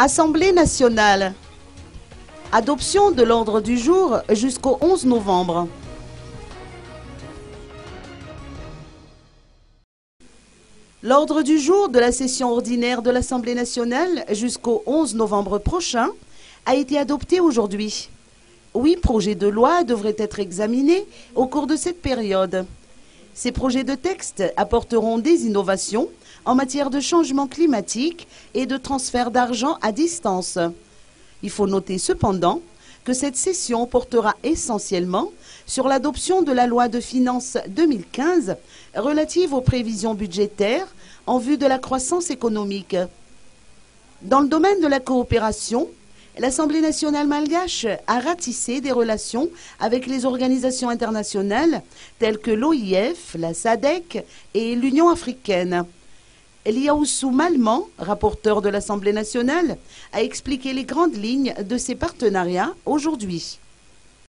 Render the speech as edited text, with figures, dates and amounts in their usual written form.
Assemblée nationale. Adoption de l'ordre du jour jusqu'au 11 novembre. L'ordre du jour de la session ordinaire de l'Assemblée nationale jusqu'au 11 novembre prochain a été adopté aujourd'hui. 8 projets de loi devraient être examinés au cours de cette période. Ces projets de texte apporteront des innovations en matière de changement climatique et de transfert d'argent à distance. Il faut noter cependant que cette session portera essentiellement sur l'adoption de la loi de finances 2015 relative aux prévisions budgétaires en vue de la croissance économique. Dans le domaine de la coopération, l'Assemblée nationale malgache a ratissé des relations avec les organisations internationales telles que l'OIF, la SADC et l'Union africaine. Eliaoussou Malman, rapporteur de l'Assemblée nationale, a expliqué les grandes lignes de ces partenariats aujourd'hui.